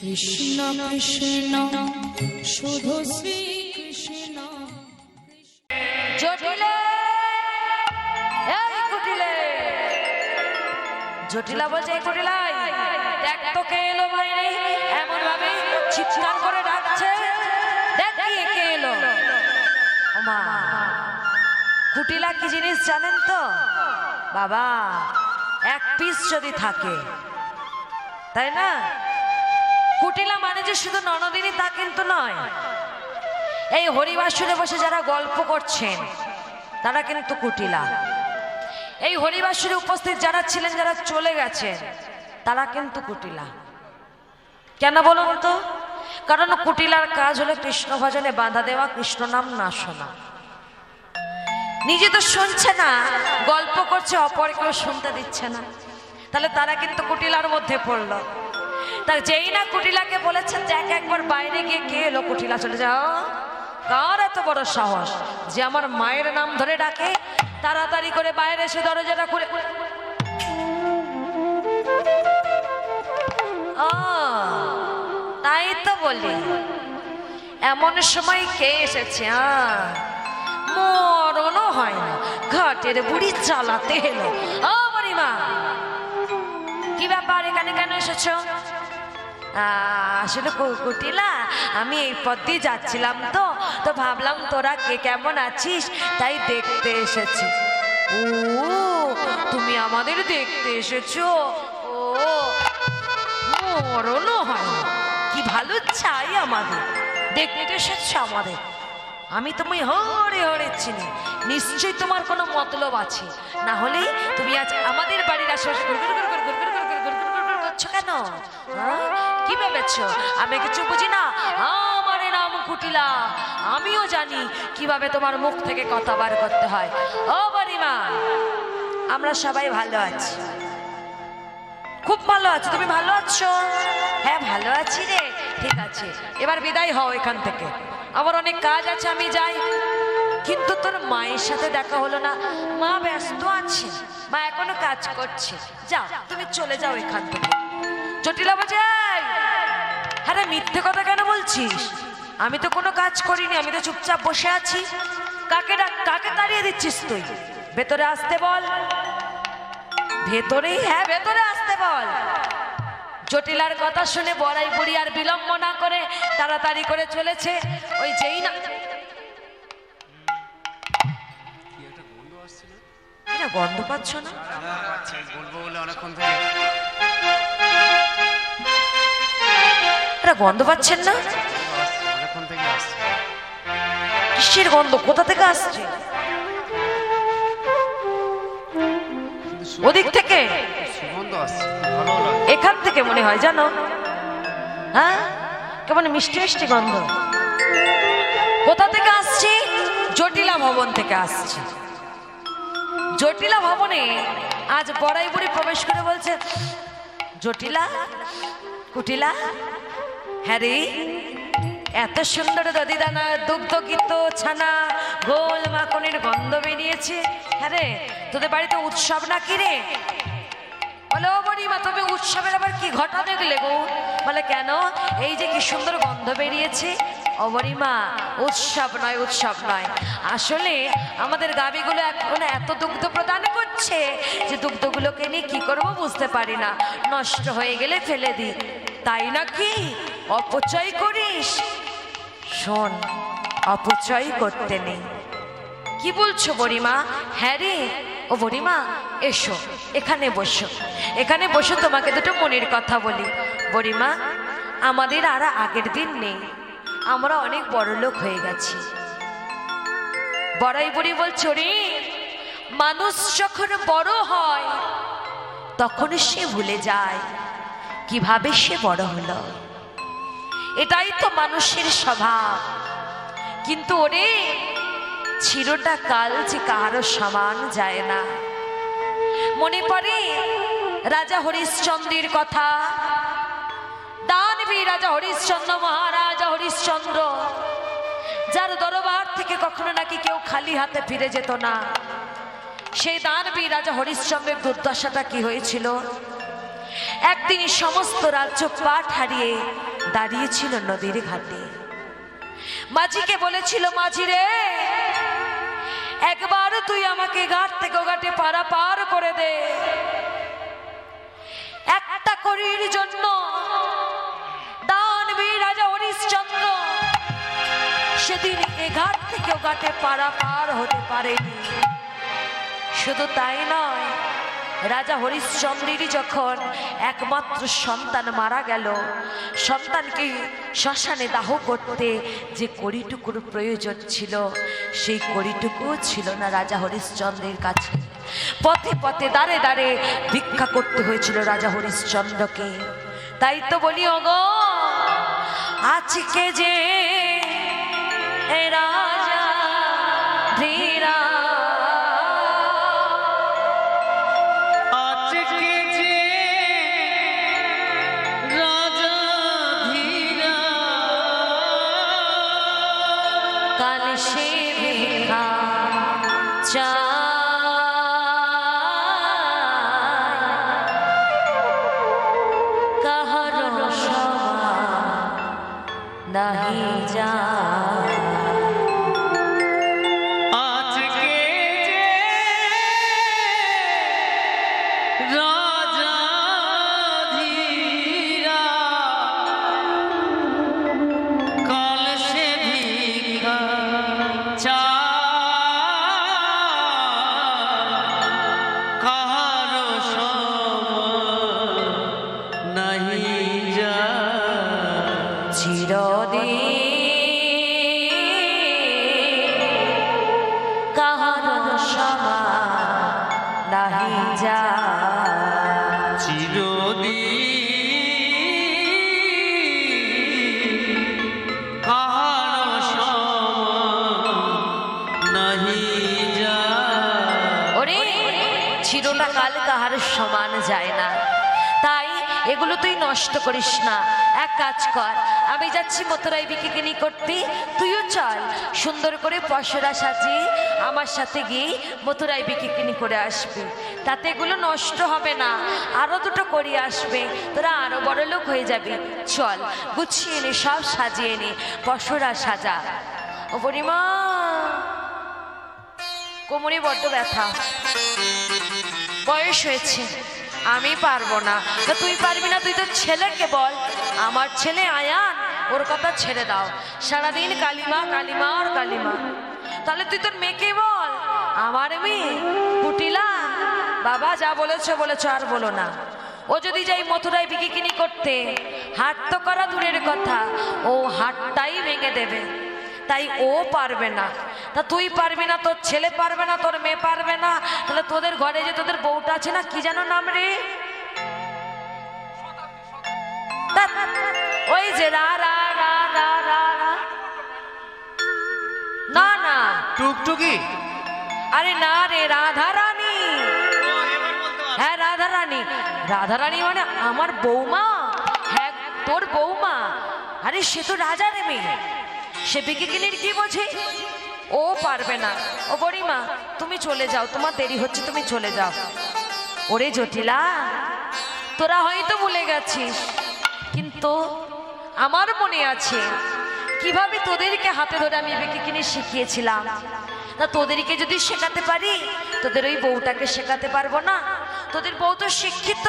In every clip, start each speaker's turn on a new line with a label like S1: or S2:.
S1: কৃষ্ণ কৃষ্ণ শুধু শ্রী কৃষ্ণ।
S2: জটিলা, এই কুটিলে, জটিলা বলছে এই কুটিলাই দেখ তো কে এলো বাইরে, এমন ভাবে চিৎকার করে ডাকছে, দেখ কে এলো। ওমা, কুটিলা কি জিনিস জানেন তো বাবা? এক পিস যদি থাকে, তাই না? কুটিলা মানে যে শুধু ননদিনী তা কিন্তু নয়। এই হরিবাসরে বসে যারা গল্প করছেন তারা কিন্তু কুটিলা। এই হরিবাসরে উপস্থিত যারা ছিলেন, যারা চলে গেছেন, তারা কিন্তু কুটিলা। কেন বলুন তো? কারণ কুটিলার কাজ হলো কৃষ্ণ ভজনে বাধা দেওয়া, কৃষ্ণ নাম না শোনা। নিজে তো শুনছে না, গল্প করছে, অপরকেও শুনতে দিচ্ছে না, তাহলে তারা কিন্তু কুটিলার মধ্যে পড়লো। তাই যেই না কুটিলাকে বলেছেন যে একবার বাইরে গিয়ে কে এলো, কুটিলা চলে যাও। কার এত বড় সাহস যে আমার মায়ের নাম ধরে ডাকে? তাড়াতাড়ি করে বাইরে এসে দরজাটা খুলে, তাই তো বলি এমন সময় কে এসেছে? মরণও হয় না, ঘাটের বুড়ি চালাতে এলো। ও বুড়িমা, কি ব্যাপার, এখানে কেন এসেছো? আসলে কুটিলা, আমি এই পথ দিয়ে যাচ্ছিলাম তো ভাবলাম তোরা কে কেমন আছিস, তাই দেখতে এসেছি। ও, তুমি আমাদের দেখতে এসেছো? ও, মরণও হয় না, কি ভালো চাই আমাদের, দেখতে এসেছো আমাদের। আমি তোমায় হরে হরে চিনি, নিশ্চয়ই তোমার কোনো মতলব আছে, না হলে তুমি আজ আমাদের বাড়ির আশেপাশে করছো কেন? কি ভেবেছো আমি কিছু বুঝি না? আমার নাম কুটিলা, আমিও জানি কিভাবে তোমার মুখ থেকে কথা বার করতে হয়। ও বুড়িমা, আমরা সবাই ভালো আছি, খুব ভালো আছি। তুমি ভালো আছো? হ্যাঁ ভালো আছি রে। ঠিক আছে, এবার বিদায় হও এখান থেকে, আমার অনেক কাজ আছে, আমি যাই। কিন্তু তোর মায়ের সাথে দেখা হলো না, মা ব্যস্ত আছে, মা এখনো কাজ করছে, যাও তুমি চলে যাও এখান থেকে। জটিলা বলছে, আরে মিথ্যে কথা কেন বলছিস? আমি তো কোনো কাজ করিনি, আমি তো চুপচাপ বসে আছি। কাকে তাড়িয়ে দিচ্ছিস তুই? ভেতরে আসতে বল। ভেতরেই? হ্যাঁ ভেতরে আসতে বল। জটিলার কথা শুনে বড়াই বুড়ি আর বিলম্ব না করে তাড়াতাড়ি করে চলেছে। ওই যেই না গন্ধ পাচ্ছ না? গন্ধ পাচ্ছেন না? কিসের গন্ধ, কোথা থেকে আসছে? ওদিক থেকে, এখান থেকে মনে হয়, জানো? হ্যাঁ, কেমন মিষ্টি মিষ্টি গন্ধ। কোথা থেকে আসছে? জটিলা ভবন থেকে আসছে। জটিলা ভবনে আজ বড়াই বুড়ি প্রবেশ করে বলছে, জটিলা, কুটিলা, হ্যাঁ রে, এত সুন্দর দধিদানা, দুগ্ধগীত, ছানা, গোল মাখনের গন্ধ বেরিয়েছে। হ্যাঁ রে, তোদের বাড়িতে উৎসব নাকি রে? বলে, ও বুড়িমা, তুমি উৎসবের আবার কি ঘটা দেখলে গো? বলে, কেন? এই যে কি সুন্দর গন্ধ বেরিয়েছে। ও বুড়িমা, উৎসব নয়, উৎসব নয়, আসলে আমাদের গাভীগুলো এখন এত দুগ্ধ প্রদান করছে যে দুগ্ধগুলোকে নিয়ে কি করবো বুঝতে পারি না, নষ্ট হয়ে গেলে ফেলে দিই। তাই নাকি? অপচয় করিস? শোন, অপচয় করতে নেই। কি বলছো বুড়িমা? হ্যাঁ রে। ও বুড়িমা, এসো এখানে বসো, এখানে বসো, তোমাকে দুটো মনের কথা বলি। বুড়িমা, আমাদের আর আগের দিন নেই, আমরা অনেক বড় লোক হয়ে গেছি। বড়াই বুড়ি বলছো, রে মানুষ যখন বড় হয় তখন সে ভুলে যায় কিভাবে সে বড় হলো। এটাই তো মানুষের স্বভাব। কিন্তু ওরে, চিরটা কাল যে কারো সমান যায় না। মনে পড়ে রাজা হরিশ্চন্দ্রের কথা। দানবীর রাজা হরিশ্চন্দ্র, মহারাজা হরিশ্চন্দ্র, যার দরবার থেকে কখনো নাকি কেউ খালি হাতে ফিরে যেত না। সেই দানবীর রাজা হরিশ্চন্দ্রের দুর্দশাটা কি হয়েছিল? একদিন সমস্ত রাজ্য পাট হারিয়ে দাঁড়িয়েছিল নদীর ঘাটে। মাঝিকে বলেছিল, মাঝি রে, একবার তুই আমাকে ঘাট থেকে ও ঘাটে পারাপার করে দে। একটা কড়ির জন্য দানবীর রাজা হরিশ্চন্দ্র সেদিন এ ঘাট থেকে ও ঘাটে পারাপার হতে পারেনি। শুধু তাই নয়, রাজা হরিশ্চন্দ্রেরই যখন একমাত্র সন্তান মারা গেল, সন্তানকে শ্মশানে দাহ করতে যে কড়িটুকুর প্রয়োজন ছিল, সেই কড়িটুকুও ছিল না রাজা হরিশ্চন্দ্রের কাছে। পথে পথে দাঁড়ে দাঁড়ে ভিক্ষা করতে হয়েছিল রাজা হরিশ্চন্দ্রকে। তাই তো বলি, ওগো আজকে যে রাজা ধীরা, কাল সে ভিক্ষা কাহার নাহি যা। চিরটা কাল কাহার সমান যায় না, তাই এগুলো তুই নষ্ট করিস না। এক কাজ কর, আমি যাচ্ছি মথুরায় বিকিকিনি করতে, তুইও চল। সুন্দর করে পশরা সাজিয়ে আমার সাথে গিয়ে মথুরায় বিকিকিনি করে আসবি, তাতে এগুলো নষ্ট হবে না। আরো দুটো করিয়ে আসবে, তোরা আরো বড় লোক হয়ে যাবি। চল, গুছিয়ে নে, সব সাজিয়ে নে, পশরা সাজা। ও বুড়িমা, কোমরে বড্ড ব্যথা, বয়স হয়েছে, আমি পারবো না। তা তুই পারবি না? তুই তো ছেলেকে বল, আমার ছেলে আয়ান, ওর কথা ছেড়ে দাও, সারাদিন কালিমা কালিমা আর কালিমা। তাহলে তুই তোর মেয়েকে বল, আমার মেয়ে কুটিলা, বাবা যা বলেছো বলেছো, আর বলো না। ও যদি যাই মথুরায় বিকিকিনি করতে, হাট তো করা দূরের কথা, ও হাটটাই ভেঙে দেবে, তাই ও পারবে না। তা তুই পারবি না, তোর ছেলে পারবে না, তোর মেয়ে পারবে না, তাহলে তোদের ঘরে যে তোদের বউটা আছে না, কি যেন নাম রে, ওই যে রা রা রা রা রা রা, না না
S3: টুকটুকি,
S2: আরে না রে, রাধা রানী। হ্যাঁ রাধা রানী, রাধা রানী মানে আমার বৌমা। হ্যাঁ তোর বৌমা, আরে সে তো রাজার মেয়ে, সে বিকিকিনির কি বোঝে, ও পারবে না। ও বড়িমা, তুমি চলে যাও, তোমার দেরি হচ্ছে, তুমি চলে যাও। ওরে জটিলা, তোরা হয়তো ভুলে গেছিস, কিন্তু আমার মনে আছে কিভাবে তোদেরকে হাতে ধরে আমি বিকিকিনি শিখিয়েছিলাম। তা তোদেরকে যদি শেখাতে পারি, তোদের ওই বউটাকে শেখাতে পারবো না? তোদের বউ তো শিক্ষিত,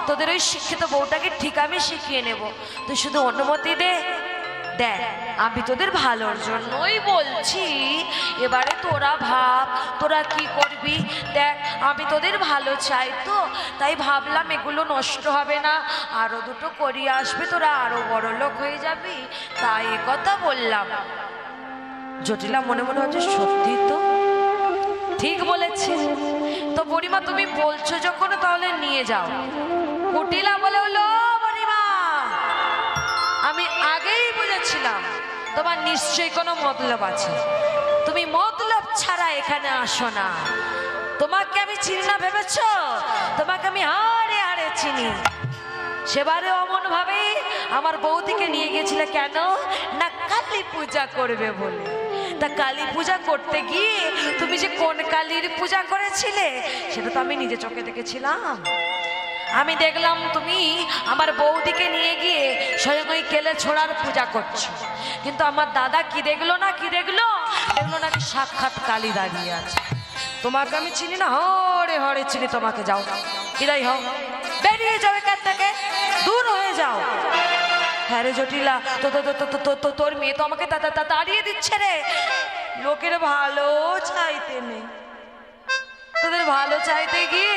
S2: তোদের ওই শিক্ষিত বউটাকে ঠিক আমি শিখিয়ে নেব। তুই শুধু অনুমতি দে। দেখ, আমি তোদের ভালোর জন্যই বলছি, এবারে তোরা ভাব তোরা কি করবি। দেখ, আমি তোদের ভালো চাই তো, তাই ভাবলাম এগুলো নষ্ট হবে না, আরো দুটো করিয়ে আসবে, তোরা আরো বড় লোক হয়ে যাবি, তাই কথা বললাম। জটিলা মনে মনে হচ্ছে সত্যি তো ঠিক বলেছে। তো বুড়িমা তুমি বলছো যখন, তাহলে নিয়ে যাও। কুটিলা বলে, হলো বুড়িমা, আমি আগেই বুঝেছিলাম তোমার নিশ্চয়ই কোনো মতলব আছে, তুমি মতলব ছাড়া এখানে আসো না। তোমাকে আমি চিনি না ভেবেছ? তোমাকে আমি হাড়ে হাড়ে চিনি। সেবারে অমন ভাবে আমার বৌদিকে নিয়ে গেছিলে কেন না, কালী পূজা করবে বলে। তা কালী পূজা করতে গিয়ে তুমি যে কোন কালীর পূজা করেছিলে সেটা তো আমি নিজে চোখে দেখেছিলাম। আমি দেখলাম তুমি আমার বৌদিকে নিয়ে গিয়ে স্বয়ং ওই কেলে ছোড়ার পূজা করছো, কিন্তু আমার দাদা কি দেখলো না দেখলো নাকি সাক্ষাৎ কালী দাঁড়িয়ে আছে। তোমাকে আমি চিনি না, হরে হরে চিনি তোমাকে। যাও, বিদায় হও, বেরিয়ে যাও এখান থেকে, দূর হয়ে যাও। হ্যাঁ রে জটিলা, তোর মেয়ে তো আমাকে তাড়িয়ে দিচ্ছে রে। লোকের ভালো চাইতে নেই, তোদের ভালো চাইতে গিয়ে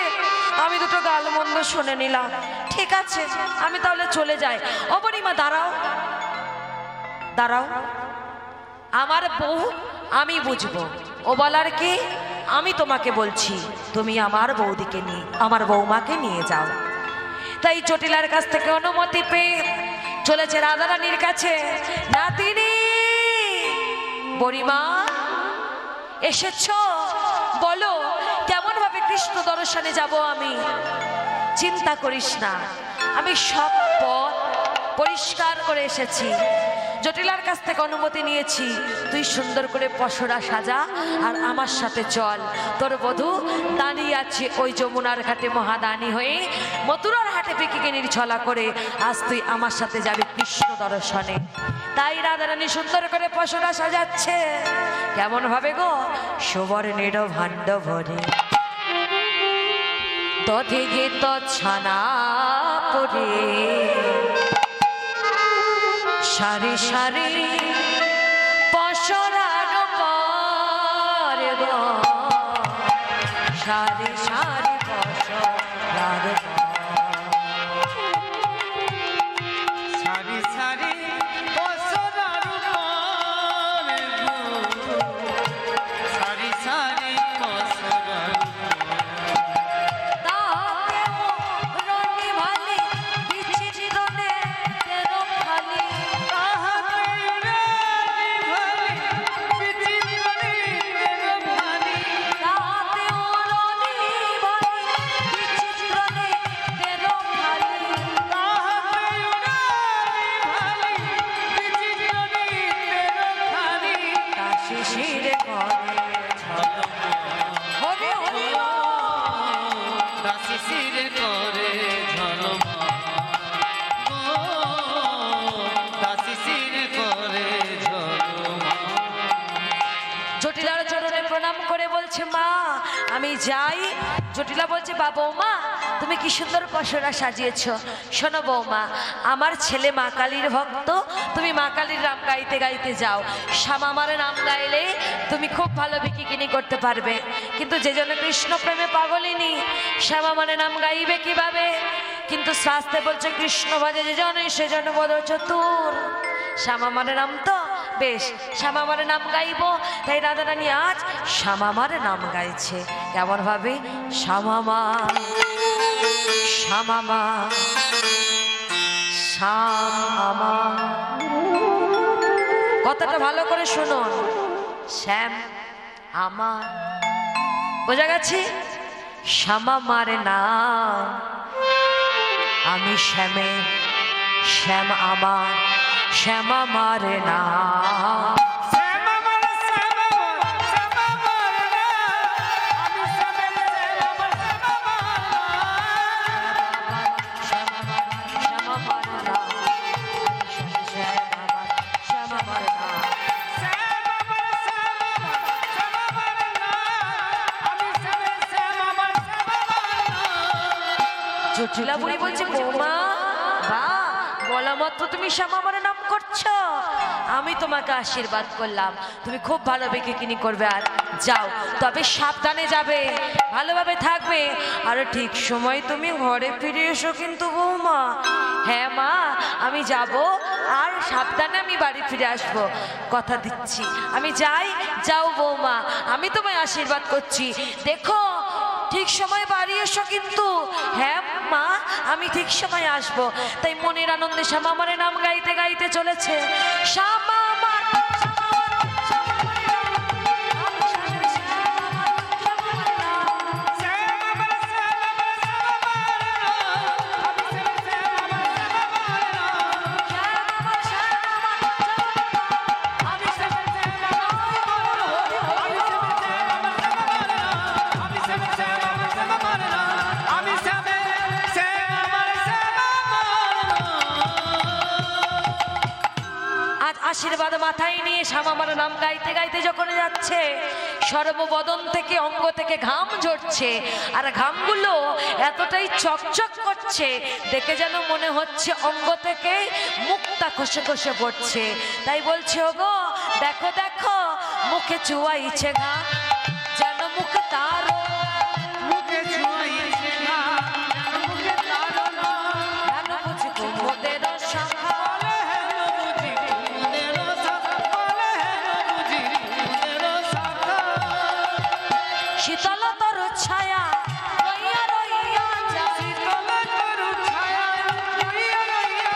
S2: আমি দুটো গালমন্দ শুনে নিলাম। ঠিক আছে, আমি তাহলে চলে যাই। ও বুড়িমা, দাঁড়াও দাঁড়াও, আমার বউ আমি বুঝবো, ও বলার কি? আমি তোমাকে বলছি, তুমি আমার বৌদিকে নিয়ে, আমার বৌমাকে নিয়ে যাও। তাই জটিলার কাছ থেকে অনুমতি পেয়ে চলেছে রাধারানীর কাছে। নাতিনি, বুড়িমা এসেছো, বলো কেমন ভাবে কৃষ্ণ দর্শনে যাব আমি? চিন্তা করিস না, আমি সব পথ পরিষ্কার করে এসেছি। জটিলার কাছ থেকে অনুমতি নিয়েছি, তুই সুন্দর করে পসরা সাজা আর আমার সাথে চল। তোর বধূ দাঁড়িয়ে আছে ওই যমুনার ঘাটে মহাদানী হয়ে, মথুরার হাটে বিকিকিনির ছলা করে। আজ তুই আমার সাথে যাবি কৃষ্ণ দর্শনে। তাই রাধারানী সুন্দর করে পসরা সাজাচ্ছে। কেমন ভাবে গো? সুবর্ণের ভাণ্ড ভরে দধে ঘেত ছানা পরে, সারি সারি পসরার পর গো, সারি সারি পসরার
S3: সারি সারি পসরার পর গো, সারি সারি পসরার
S2: জটিলার চরণে প্রণাম করে বলছে, মা আমি যাই। জটিলা বলছে, বা বৌমা তুমি কি সুন্দর পসরা সাজিয়েছ। শোনো বৌমা, আমার ছেলে মা কালীর ভক্ত, তুমি মা কালীর নাম গাইতে গাইতে যাও। শ্যামামার নাম গাইলে তুমি খুব ভালো বিকিকিনি করতে পারবে। কিন্তু যে জন্য কৃষ্ণ প্রেমে পাগলিনী, শ্যামামার নাম গাইবে কিভাবে? কিন্তু শাস্ত্রে বলছে, কৃষ্ণ ভজে যে জনে সে জন বদ চতুর। শ্যামামার নাম তো বেশ, শ্যামামার নাম গাইব। তাই রাধারানী আজ শ্যামামার নাম গাইছে। কেমন ভাবে? শ্যামামা শ্যামামা শ্যামামা। কথাটা ভালো করে শুনুন, শ্যাম আমার, বোঝা গেছে? শ্যামামার নাম আমি শ্যামের, শ্যাম আমার, শ্যামামার নাম। জটিলা বুড়ি বলছে, বৌমা বা বলা মাত্র তুমি শ্যামামার নাম করছো, আমি তোমাকে আশীর্বাদ করলাম, তুমি খুব ভালো বিকিকিনি করবে। আর যাও, তবে সাবধানে যাবে, ভালোভাবে থাকবে, আর ঠিক সময় তুমি ঘরে ফিরে এসো কিন্তু বৌমা। হ্যাঁ মা, আমি যাব, আর সাবধানে আমি বাড়ি ফিরে আসব, কথা দিচ্ছি। আমি যাই। যাও বৌমা, আমি তোমায় আশীর্বাদ করছি। দেখো ঠিক সময় বাড়ি এসো কিন্তু। হ্যাঁ মা, আমি ঠিক সময় আসবো। তাই মনের আনন্দে শ্যামামার নাম গাইতে গাইতে চলেছে। শ্যামামার আশীর্বাদ মাথায় নিয়ে শ্যামামার নাম গাইতে গাইতে যখন যাচ্ছে, সর্ববদন থেকে অঙ্গ থেকে ঘাম ঝরছে, আর ঘামগুলো এতটাই চকচক করছে দেখে যেন মনে হচ্ছে অঙ্গ থেকে মুক্তা খসে খসে পড়ছে। তাই বলছে, ওগো দেখো দেখো মুখে চুয়াইছে ঘাম, যেন মুখ তার
S3: মুখে ছুঁয়াইছে না, মুখে তাড়না।
S2: যেন বুঝি কুমুদের শাখা।
S3: বলে হেন বুঝি কুমুদের শাখা, বলে হেন বুঝি কুমুদের শাখা।
S2: শীতলতর ছায়া রইয়া রইয়া যায়,
S3: শীতল তরু ছায়া রইয়া রইয়া,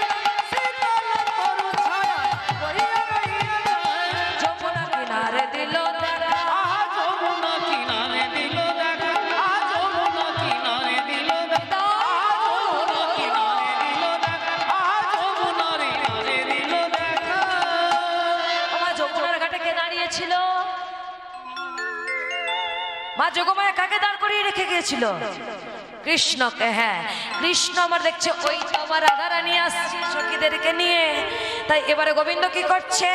S3: শীতল তরু ছায়া রইয়া রইয়া যায়।
S2: যমুনা কিনারে দিল দেখা,
S3: আহা যমুনা কিনারে দিল দেখা, আহা যমুনা কিনারে দিল দেখা, আহা যমুনা কিনারে দিল দেখা, আহা যমুনার কিনারে দিল দেখা।
S2: আমার যমুনার ঘাটে কে দাঁড়িয়েছিল? মা যোগমায়া কাকে দাঁড় করিয়ে রেখে গিয়েছিল? কৃষ্ণকে। হ্যাঁ, কৃষ্ণ আমার দেখছে ওই তো আমার রাধা রানী আসছে সখীদেরকে নিয়ে। তাই এবারে গোবিন্দ কি করছে?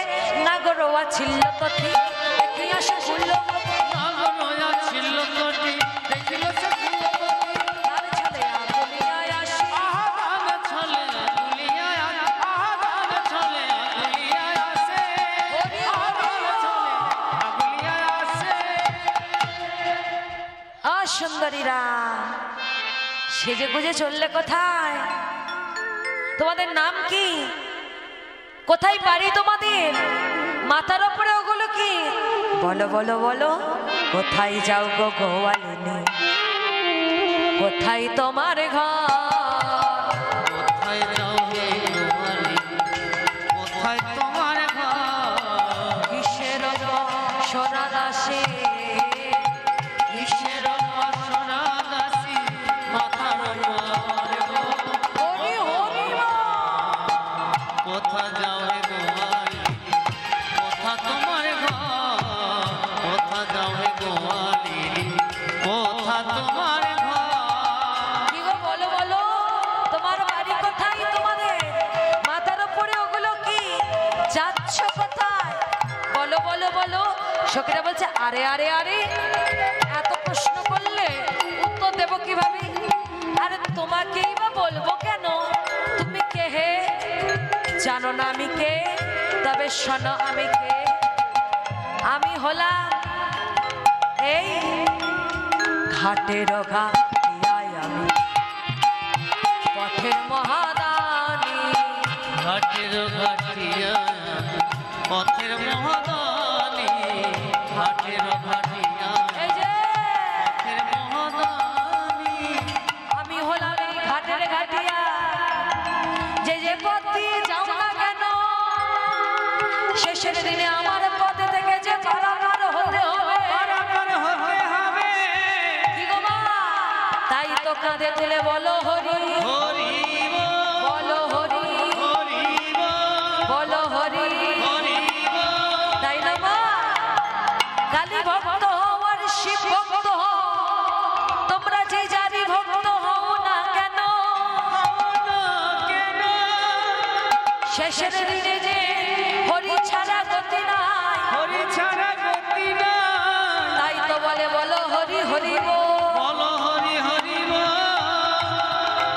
S2: নাগরোয়া ছিল তো ঠিক, দেখিয়া সে ফুললো
S3: নাগরয়া ছিল কোটি, দেখিল সে ফুলবতী।
S2: তার ছলে আগুলিয়ায় আসে,
S3: আহা দান ছলে আগুলিয়ায় আসে, আহা দান ছলে আগুলিয়ায় আসে, আহা দান ছলে আগুলিয়ায় আসে।
S2: সুন্দরীরা সেজে গুজে চললে কোথায়? তোমাদের নাম কি? কোথায় বাড়ি তোমাদের? মাথার উপরে ওগুলো কি? বলো বলো বলো। কোথায় যাও গো গোয়ালিনী, কোথায় তোমার ঘর?
S3: কোথায় যাও হে গোয়ালি, কোথায় তোমার ঘর?
S2: কিসের সোনা দাসে,
S3: কিসের বাসনা দাসী মাথার উপর গো?
S2: হরি হরি
S3: কোথা যাও হে গোয়ালি, কোথা তোমার ঘর? কোথা যাও হে গোয়ালি, কোথা তোমার ঘর?
S2: কি গো বলো বলো, তোমার বাড়ি কোথায়? তোমাদের মাথার উপরে ওগুলো কি? যাচ্ছ কোথায়? বলো বলো বলো। সখীরা বলছে, আরে আরে আরে, এত প্রশ্ন করলে উত্তর দেবো কিভাবে? আরে তোমাকেই বা বলবো কেন? তুমি কে হে? জানো না আমি কে? তবে শোনো আমি কে। আমি হলাম এই ঘাটের ঘাটিয়ায় আমি, পথের মহাদানী।
S3: ঘাটের ঘাটিয়া পথের মহাদানী, ঘাটের ঘাটিয়া
S2: এই যে
S3: পথের মহাদানী।
S2: আমি হলাম এই ঘাটের ঘাটিয়া, যে যে পথ দিয়ে যাও না কেন, শেষের দিনে আমার পথে থেকে যে পারাপার হতে হবে।
S3: পারাপার হতে হবে।
S2: কি গো মা? তাই তো কাঁধে তুলে বলো হরি,
S3: হরি বল,
S2: বলো হরি,
S3: হরি বল,
S2: বলো হরি।
S3: হরি বল।
S2: তাই না মা? কালী ভক্ত হও আর শিব ভক্ত হও, তোমরা যে যারই ভক্ত হও না কেন,
S3: কেন
S2: শেষের দিনে যে হরি ছাড়া গতি নাই।
S3: হরি ছাড়া গতি নাই।
S2: তাই তো বলে বলো হরি হরি বল।
S3: বলো হরি হরি বল।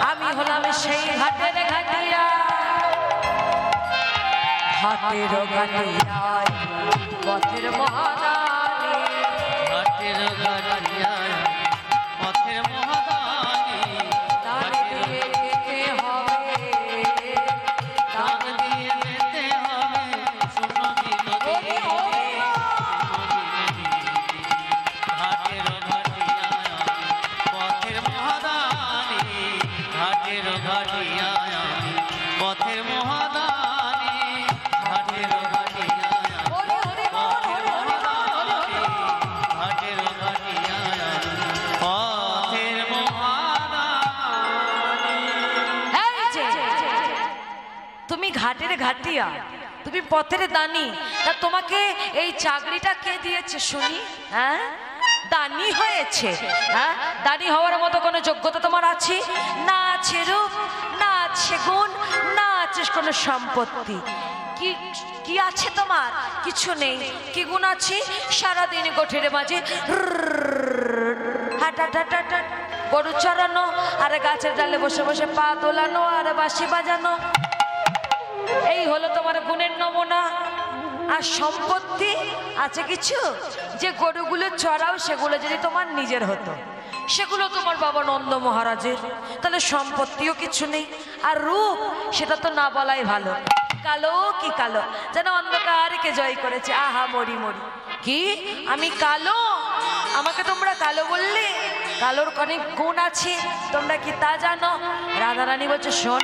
S2: আমি হলাম সেই ঘাটের ঘাটিয়া, ঘাটের ঘাটিয়ায় পথের মহাদানী।
S3: ঘাটের ঘাটিয়ায় পথের মহাদানী।
S2: তার দিয়ে যেতে হবে,
S3: দান দিয়ে যেতে হবে, শোনো বিনোদিনী। ঘাটের ঘাটিয়ায় পথের মহাদানী, ঘাটের ঘাটিয়ায় পথের মহাদানী, ঘাটের ঘাটিয়ায়
S2: হরি হরি বল, হরি হরি বল, হরি হরি বল।
S3: ঘাটের ঘাটিয়ায় পথের মহাদানী।
S2: এই যে, তুমি ঘাটের ঘাটিয়া, তুমি পথের দানি, তা তোমাকে এই চাকরিটা কে দিয়েছে শুনি? হ্যাঁ, দানি হয়েছে? হ্যাঁ, দানি হওয়ার মতো কোনো যোগ্যতা তোমার আছে? না আছে রূপ, না আছে গুণ, না আছে কোনো সম্পত্তি। কি কি আছে তোমার? কিছু নেই। কি গুণ আছে? সারাদিন গোঠের মাঝে গরু চড়ানো, আর গাছের ডালে বসে বসে পা দোলানো, আর বাঁশি বাজানো, এই হলো তোমার গুণের নমুনা। আর সম্পত্তি আছে কিছু? যে গরুগুলো চড়াও সেগুলো যদি তোমার নিজের হতো, সেগুলো তোমার বাবা নন্দ মহারাজের, তাহলে সম্পত্তিও কিছু নেই। আর রূপ, সেটা তো না বলাই ভালো। কালো কি কালো, যেন অন্ধকারকে জয় করেছে। আহা মরি মরি, কি আমি কালো? আমাকে তোমরা কালো বললে? কালোর অনেক গুণ আছে, তোমরা কি তা জানো? রাধারানী বলছে শোন।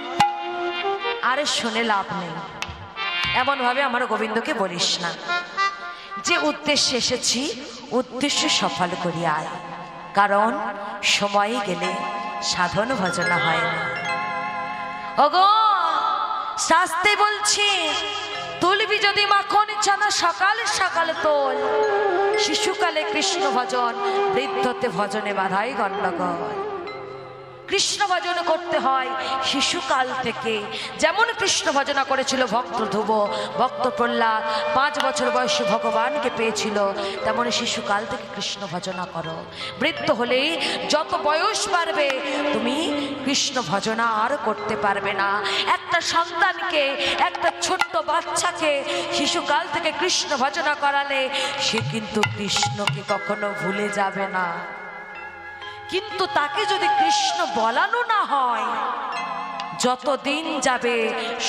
S2: আরে শুনে লাভ নেই, এমন ভাবে আমার গোবিন্দকে বলিস না। যে উদ্দেশ্যে এসেছি উদ্দেশ্য সফল করি আয়, কারণ সময় গেলে সাধন ভজনা হয় না। ওগো শাস্তে বলছি, তুলবি যদি মাখন ছানা সকালে সকালে তোল, শিশুকালে কৃষ্ণ ভজন, বৃদ্ধতে ভজনে বাধাই গণ্ডগোল। কৃষ্ণ ভজন করতে হয় শিশুকাল থেকে। যেমন কৃষ্ণ ভজনা করেছিল ভক্ত ধ্রুব, ভক্ত প্রহ্লাদ 5 বছর বয়সে ভগবানকে পেয়েছিল, তেমন শিশুকাল থেকে কৃষ্ণ ভজনা করো। বৃদ্ধ হলেই যত বয়স বাড়বে তুমি কৃষ্ণ ভজনা আর করতে পারবে না। একটা সন্তানকে, একটা ছোট্ট বাচ্চাকে শিশুকাল থেকে কৃষ্ণ ভজনা করালে সে কিন্তু কৃষ্ণকে কখনো ভুলে যাবে না। কিন্তু তাকে যদি কৃষ্ণ বলানো না হয়, যতদিন যাবে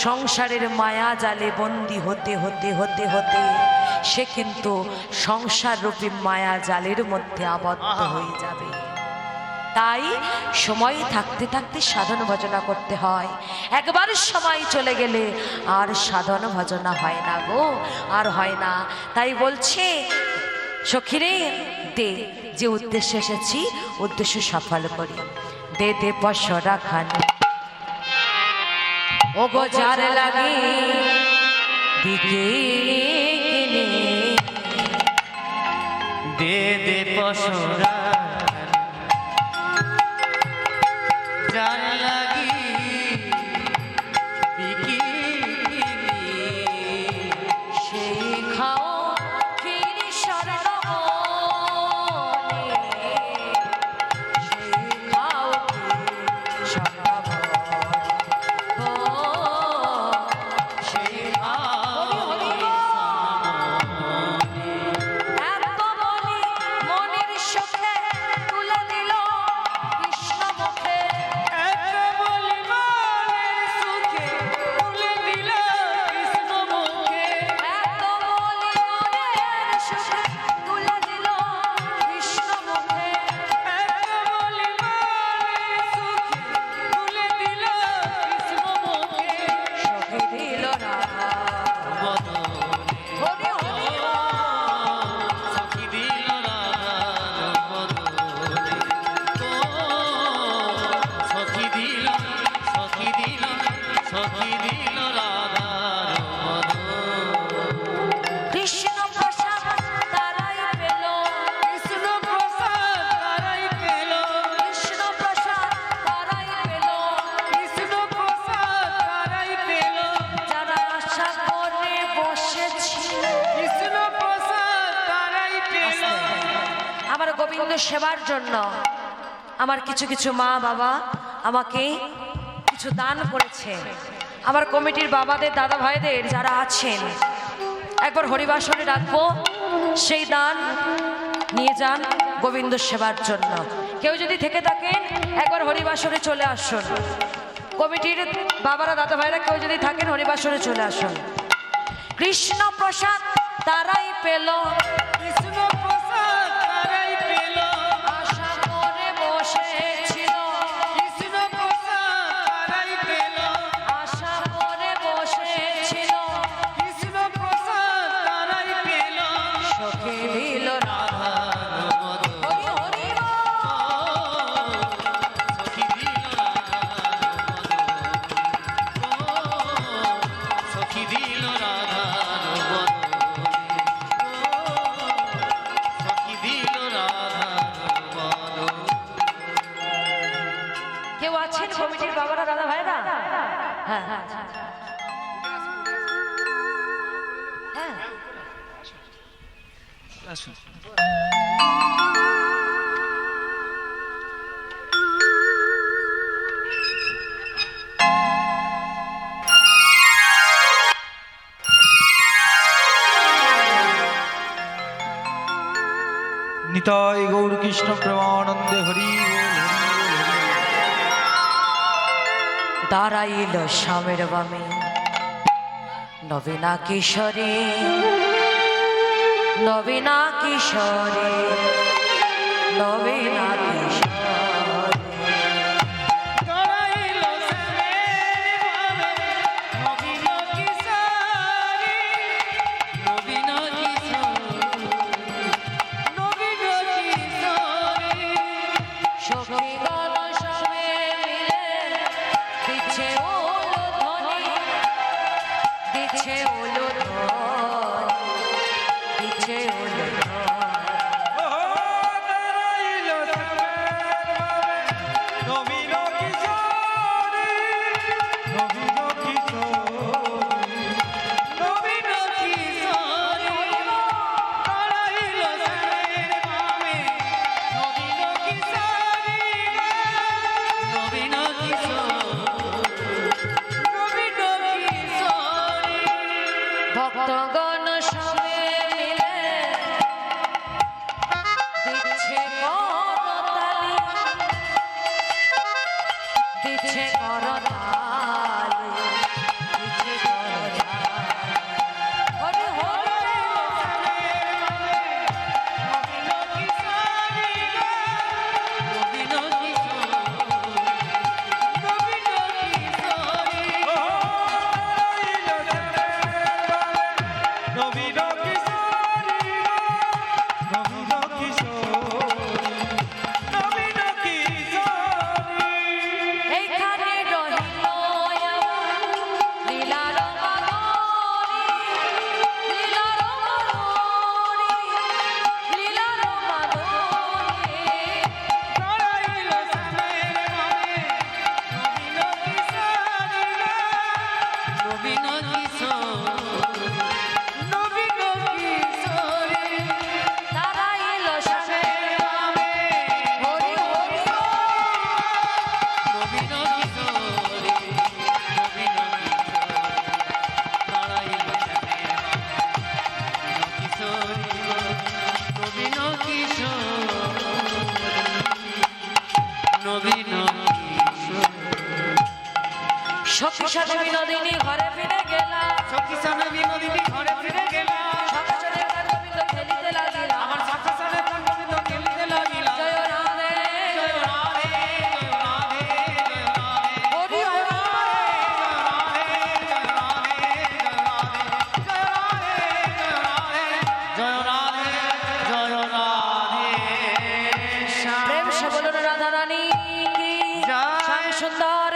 S2: সংসারের মায়া জালে বন্দী হতে হতে হতে হতে সে কিন্তু সংসার রূপী মায়া জালের মধ্যে আবদ্ধ হয়ে যাবে। তাই সময় থাকতে থাকতে সাধন ভজনা করতে হয়। একবার সময় চলে গেলে আর সাধন ভজনা হয় না গো, আর হয় না। তাই বলছে সখীরে দে, যে উদ্দেশ্যে এসেছি উদ্দেশ্য সফল করি। দে দে পশরা খানে ও গো যার লাগে বিকে কিনে,
S3: দে দে পশরা যার লাগি বিকি
S2: সেই খাও ফিরি শরণ বনে, সেই খাও ফিরি শরণ বনে, সেই এত বলি মনের সুখে তুলে দিল কৃষ্ণ মুখে।
S3: এত বলি মনের সুখে তুলে দিল কৃষ্ণ মুখে,
S2: এত বলি মনের সুখে তুলে দিল কৃষ্ণ মুখে।
S3: এত বলি মনের সুখে তুলে দিল কৃষ্ণ মুখে,
S2: সখী দিল রাধা
S3: বদনে
S2: হরি হরি
S3: সখী দিল রাধার বদনে, সখী দিল সখী দিল সখী দিল রাধার বদনে।
S2: কৃষ্ণ প্রসাদ তারাই পেল,
S3: কৃষ্ণ প্রসাদ তারাই পেল,
S2: কৃষ্ণ প্রসাদ তারাই পেল,
S3: কৃষ্ণ প্রসাদ তারাই পেল,
S2: যারা আশা করে বসেছিল।
S3: কৃষ্ণ প্রসাদ তারাই পেল।
S2: আমার গোবিন্দ সেবার জন্য আমার কিছু কিছু মা বাবা আমাকে কিছু দান করেছে। আমার কমিটির বাবাদের, দাদা ভাইদের যারা আছেন, একবার হরিবাসরে রাখবো, সেই দান নিয়ে যান গোবিন্দ সেবার জন্য। কেউ যদি থেকে থাকেন একবার হরিবাসরে চলে আসুন। কমিটির বাবারা, দাদা ভাইরা কেউ যদি থাকেন হরিবাসরে চলে আসুন। কৃষ্ণ প্রসাদ তারাই পেল,
S3: কৃষ্ণ প্রসাদ তারাই পেল,
S2: আশা করে বসেছিল,
S3: কৃষ্ণ প্রসাদ তারাই পেল,
S2: আশা করে বসেছিল,
S3: কৃষ্ণ প্রসাদ তারাই পেল,
S2: সখী দিল রাধা
S3: রাধার বদনে।
S2: হরি হরি বল।
S3: সখী দিল রাধার বদনে, সখী দিল রাধার বদনে, সখী দিল রাধার বদনে।
S2: কেউ আছেন কমিটির বাবারা, দাদা ভাইরা? হ্যাঁ হ্যাঁ।
S3: আসুন।
S4: নিতাই গৌর কৃষ্ণ প্রেমানন্দে হরি বল, হরি বল, হরি বল।
S2: দাঁড়াইল স্বামীর বামে নবীনা কিশোরী, নবীনা কিশোরী, নবীনা কিশোরী।
S3: দাঁড়াইল শ্যামের ভাবে নবীন কিশোরী, নবীন কিশোরী, নবীন কিশোরী।
S2: সখীগণ সবে মিলে দিচ্ছে উলুধ্বনি, দিচ্ছে উলুধ্বনি, দিচ্ছে উলুধ্বনি।
S4: নবীন কিশোরী, নবীন কিশোরী,
S3: নবীন কিশোরী, দাঁড়াইল শ্যামের ভাবে নবীন কিশোরী, নবীন কিশোরী, নবীন কিশোরী।
S2: ভক্তগণ সবে মিলে দিচ্ছে করতালি, দিচ্ছে করতালি, দিচ্ছে করতালি। হরি হরি
S4: নবীন কিশোরী, নবীন কিশোরী, নবীন কিশোরী।
S2: এইখানে রহিল আমার লীলার মাধুরী, লীলার মাধুরী, লীলার মাধুরী। তারা এলো সামনে, হরি হরি সখী সাথে বিনোদিনী ঘরে ফিরে গেলা,
S3: বিনোদিনী ঘরে ফিরে গেলাম,
S2: সখী সাথে গোবিন্দ খেলিতে লাগিলা।
S3: আমার সাথে সাথে গোবিন্দ খেলিতে লাগিলাম।
S2: জয় রাধে,
S3: জয় রাধে, জয় রাধে, জয় রাধে।
S2: হরি হরি প্রেম সে বলুন রাধা রানী কি
S3: জয়।
S2: শ্যাম সুন্দর